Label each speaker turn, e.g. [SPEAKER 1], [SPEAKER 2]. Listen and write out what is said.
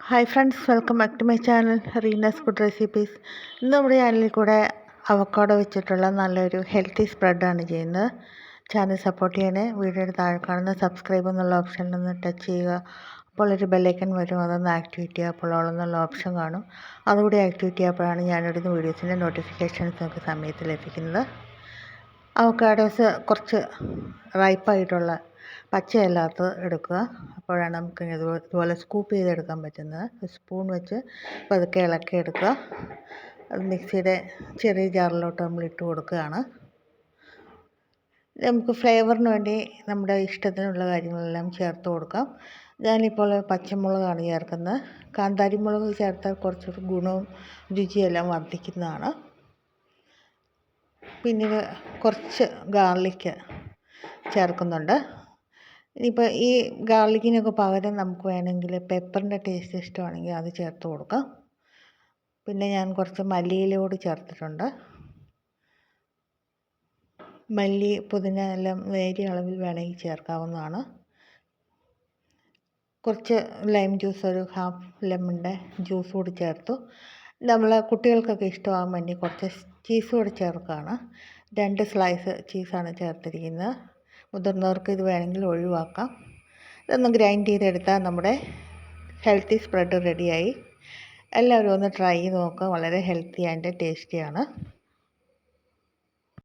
[SPEAKER 1] Hi friends, welcome back to my channel Reena's food recipes. ഇന്ന് നമ്മുടെ ചാനലിൽ കൂടെ അവക്കാഡോ വെച്ചിട്ടുള്ള നല്ലൊരു ഹെൽത്തി സ്പ്രെഡാണ് ചെയ്യുന്നത്. ചാനൽ സപ്പോർട്ട് ചെയ്യണേ. വീഡിയോയുടെ താഴെ കാണുന്ന സബ്സ്ക്രൈബ് എന്നുള്ള ഓപ്ഷനിൽ നിന്ന് ടച്ച് ചെയ്യുക. അപ്പോൾ ഒരു ബെല്ലൈക്കൺ വരും, അതൊന്ന് ആക്ടിവേറ്റ് ചെയ്യുക. അപ്പോൾ എന്നുള്ള ഓപ്ഷൻ കാണും, അതുകൂടി ആക്ടിവേറ്റ് ചെയ്യുമ്പോഴാണ് ഞാനിടുന്ന വീഡിയോസിൻ്റെ നോട്ടിഫിക്കേഷൻസ് നമുക്ക് സമയത്ത് ലഭിക്കുന്നത്. അവക്കാഡോസ് കുറച്ച് റൈപ്പായിട്ടുള്ള പച്ചയല്ലാത്തത് എടുക്കുക. അപ്പോഴാണ് നമുക്ക് ഇതുപോലെ സ്കൂപ്പ് ചെയ്തെടുക്കാൻ പറ്റുന്നത്. സ്പൂൺ വെച്ച് പതുക്കെ ഇളക്കി എടുക്കുക. അത് മിക്സിയുടെ ചെറിയ ജാറിലോട്ട് നമ്മൾ ഇട്ട് കൊടുക്കുകയാണ്. നമുക്ക് ഫ്ലേവറിന് വേണ്ടി നമ്മുടെ ഇഷ്ടത്തിനുള്ള കാര്യങ്ങളെല്ലാം ചേർത്ത് കൊടുക്കാം. ഞാനിപ്പോൾ പച്ചമുളകാണ് ചേർക്കുന്നത്. കാന്താരി മുളക് ചേർത്താൽ കുറച്ചൊരു ഗുണവും രുചിയെല്ലാം വർദ്ധിക്കുന്നതാണ്. പിന്നീട് കുറച്ച് ഗാർലിക്ക് ചേർക്കുന്നുണ്ട്. ഇനിയിപ്പോൾ ഈ ഗാർലിക്കിനൊക്കെ പകരം നമുക്ക് വേണമെങ്കിൽ പെപ്പറിൻ്റെ ടേസ്റ്റ് ഇഷ്ടമാണെങ്കിൽ അത് ചേർത്ത് കൊടുക്കാം. പിന്നെ ഞാൻ കുറച്ച് മല്ലിയിലയോട് ചേർത്തിട്ടുണ്ട്. മല്ലി, പുതിന എല്ലാം നേരിയ അളവിൽ വേണമെങ്കിൽ ചേർക്കാവുന്നതാണ്. കുറച്ച് ലൈം ജ്യൂസ്, ഒരു ഹാഫ് ലെമണിൻ്റെ ജ്യൂസ് കൂടി ചേർത്തു. നമ്മൾ കുട്ടികൾക്കൊക്കെ ഇഷ്ടമാകാൻ വേണ്ടി കുറച്ച് ചീസ് കൂടി ചേർക്കുകയാണ്. 2 സ്ലൈസ് ചീസാണ് ചേർത്തിരിക്കുന്നത്. മുതിർന്നവർക്ക് ഇത് വേണമെങ്കിൽ ഒഴിവാക്കാം. ഇതൊന്ന് ഗ്രൈൻഡ് ചെയ്തെടുത്താൽ നമ്മുടെ ഹെൽത്തി സ്പ്രെഡ് റെഡിയായി. എല്ലാവരും ഒന്ന് ട്രൈ ചെയ്ത് നോക്കുക. വളരെ ഹെൽത്തി ആൻഡ് ടേസ്റ്റിയാണ്.